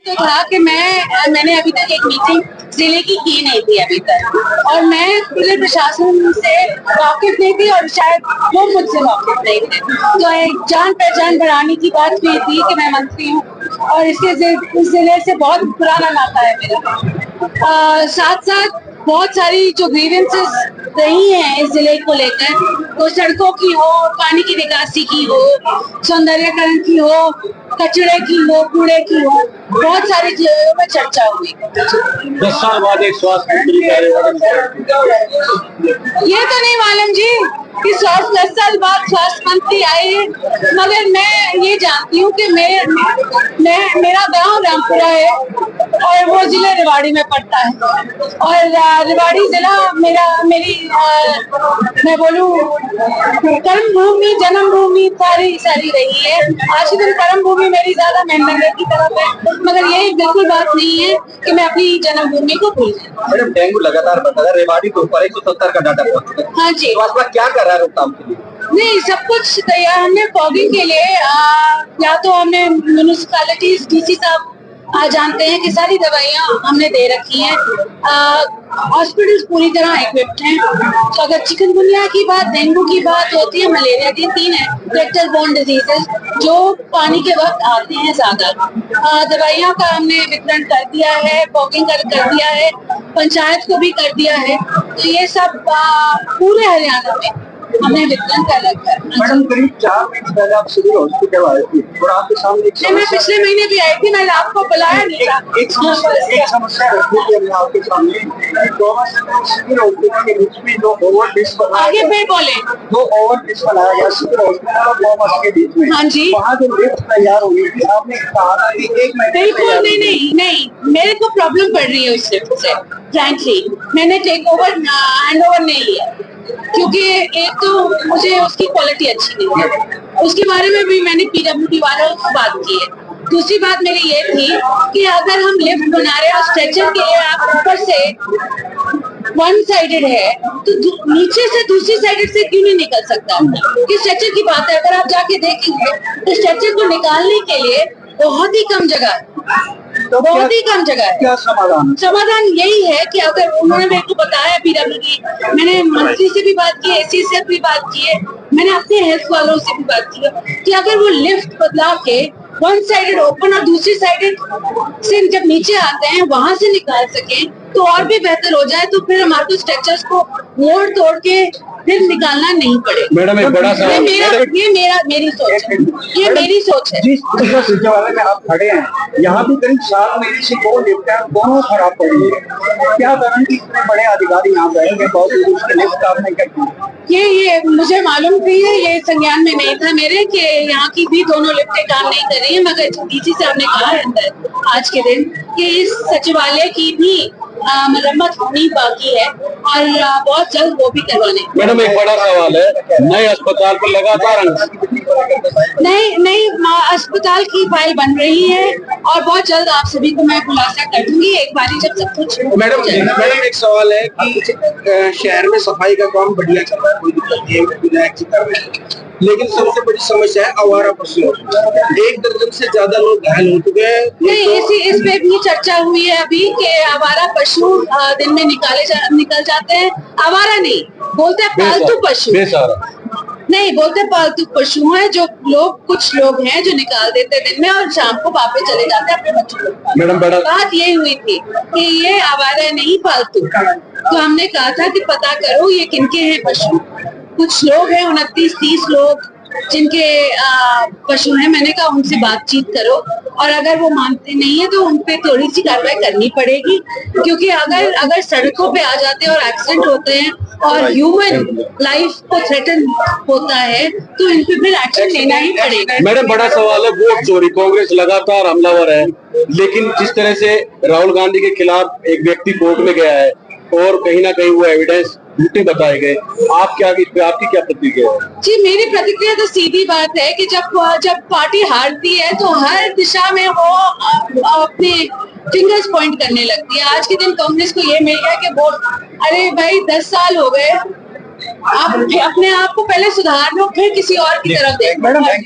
तो था कि मैंने अभी तक एक मीटिंग जिले की नहीं थी अभी तक, और मैं जिले प्रशासन से वाकिफ नहीं थी और शायद वो मुझसे वाकिफ नहीं थे। तो एक जान पहचान बढ़ाने की बात हुई थी कि मैं मंत्री हूँ और इसके जिले से बहुत पुराना नाता है मेरा। साथ साथ बहुत सारी जो ग्रीवेंसेस रही हैं इस जिले को लेकर, तो सड़कों की हो, पानी की निकासी की हो, सौंदर्यकरण की हो, कचरे की हो, कूड़े की हो, बहुत सारी चीजों में चर्चा हुई। 10 साल बाद एक स्वास्थ्य मंत्री ये तो नहीं मालूम जी कि 10 साल बाद स्वास्थ्य मंत्री आए हैं, मगर मैं ये जानती हूँ कि मेरा गांव रामपुरा है और वो जिला रेवाड़ी में पड़ता है, और रेवाड़ी जिला मैं बोलूँ कर्म भूमि, जन्म भूमि सारी रही है। आज के दिन कर्म भूमि मेरी ज्यादा मेहनत की तरफ है, मगर ये बिल्कुल बात नहीं है कि मैं अपनी जन्म भूमि को भूल जाऊँ। मैडम, डेंगू लगातार बढ़ता है, रेवाड़ी के ऊपर 170 का डाटा पहुंच चुका है। हाँ जी, क्या कर रहा है रोकथाम के लिए? नहीं, सब कुछ तैयार हमने फॉगिंग के लिए। या तो हमने म्यूनिसिपैलिटीज, डीसी साहब जानते हैं कि सारी दवाइयाँ हमने दे रखी हैं। हॉस्पिटल्स पूरी तरह इक्विप्ड हैं। तो अगर चिकनगुनिया की बात, डेंगू की बात होती है, मलेरिया की, 3 है वेक्टर बोर्न डिजीजेस जो पानी के वक्त आते हैं ज्यादा। दवाइयों का हमने वितरण कर दिया है, फॉगिंग कर दिया है, पंचायत को भी कर दिया है। तो ये सब पूरे हरियाणा में हमने वितरण कर रखा है। मैडम, करीब 4 महीने पहले आप सिविल हॉस्पिटल आए थे और आपके सामने मैं पिछले महीने भी आई थी, मैंने आपको बुलाया नहीं था। एक समस्या रखी थी हमने आपके सामने। सिविल हॉस्पिटल के बीच में जो ओवरब्रिज बनाया, आगे फिर बोले, वो ओवरब्रिज बनाया गया सिविल हॉस्पिटल और कॉमर्स के बीच में। हाँ जी, वहाँ जो लिफ्ट तैयार हुई थी, आपने कहा था कि 1 महीने बिल्कुल नहीं, मेरे को प्रॉब्लम पड़ रही है उस लिफ्ट से। फ्रैंकली मैंने हैंड ओवर नहीं लिया, क्योंकि एक तो मुझे उसकी क्वालिटी अच्छी नहीं है, उसके बारे में भी मैंने पीडब्ल्यूडी वालों से बात की है। दूसरी बात मेरी ये थी कि अगर हम लिफ्ट बना रहे हैं और स्ट्रेचर के लिए आप ऊपर से वन साइडेड है, तो नीचे से दूसरी साइड से क्यों नहीं निकल सकता? कि स्ट्रेचर की बात है, अगर आप जाके देखेंगे तो स्ट्रेचर को निकालने के लिए बहुत ही कम जगह है, बहुत ही कम जगह है। क्या समाधान यही है कि अगर उन्होंने मेरे को बताया, पीडब्ल्यूडी, मैंने मंत्री से भी बात की, एसी से भी बात की है, मैंने अपने हेल्थ वालों से भी बात की है कि अगर वो लिफ्ट बदला के वन साइडेड ओपन और दूसरी साइडेड से जब नीचे आते हैं वहां से निकाल सके तो और भी बेहतर हो जाए, तो फिर हमारे को स्ट्रक्चर्स को मोड़ तोड़ के फिर निकालना नहीं पड़े। मैडम, एक बड़ा सवाल, मेरी सोच है। जिस सचिवालय में आप खड़े हैं, यहाँ भी करीब 7 महीने से 2 लिफ्ट हैं, दोनों खराब पड़ी है। क्या कारण कि इतने बड़े अधिकारी यहाँ बैठे बहुत लिफ्ट आपने क्या किया? ये मुझे मालूम थी, ये संज्ञान में नहीं था मेरे कि यहाँ की भी दोनों लिफ्टें काम नहीं कर रही है, मगर डीसी साहब ने कहा है आज के दिन कि इस सचिवालय की भी मरम्मत होनी बाकी है और बहुत जल्द वो भी करवाने। मैडम, एक बड़ा सवाल है, नए अस्पताल पर लगातार नई अस्पताल की फाइल बन रही है और बहुत जल्द आप सभी को मैं खुलासा कर दूंगी एक बारी जब सब कुछ। मैडम, एक सवाल है कि शहर में सफाई का काम बढ़िया चल रहा है, कोई दिक्कत नहीं है, विधायक जी कर रहे हैं, लेकिन सबसे बड़ी समस्या है आवारा पशु। 1 दर्जन से ज्यादा लोग घायल हो चुके हैं। नहीं, इस पे भी चर्चा हुई है अभी कि आवारा पशु दिन में निकल जाते हैं। आवारा नहीं बोलते, पालतू पशु नहीं बोलते, पालतू पशु हैं जो कुछ लोग हैं जो निकाल देते दिन में और शाम को वापस चले जाते हैं अपने बच्चों को। मैडम, बात ये हुई थी कि ये आवारा नहीं पालतू, तो हमने कहा था कि पता करो ये किनके हैं पशु। कुछ लोग हैं 29-30 लोग जिनके पशु हैं, मैंने कहा उनसे बातचीत करो और अगर वो मानते नहीं है तो उनपे थोड़ी सी कार्रवाई करनी पड़ेगी, क्योंकि अगर सड़कों पे आ जाते हैं और एक्सीडेंट होते हैं और ह्यूमन लाइफ को थ्रेटन होता है तो इन पे फिर एक्शन लेना ही पड़ेगा। मैडम, बड़ा सवाल है वोट चोरी। कांग्रेस लगातार हमलावर है, लेकिन जिस तरह से राहुल गांधी के खिलाफ एक व्यक्ति कोर्ट में गया है और कहीं ना कहीं वो एविडेंस झूठे बताए गए, आपकी क्या प्रतिक्रिया है? जी, मेरी प्रतिक्रिया तो सीधी बात है कि जब पार्टी हारती है तो हर दिशा में वो अपने फिंगर्स पॉइंट करने लगती है। आज के दिन कांग्रेस को ये मिल गया कि वोट, अरे भाई 10 साल हो गए, आप अपने आप को पहले सुधार लो, फिर किसी और की तरफ देखो।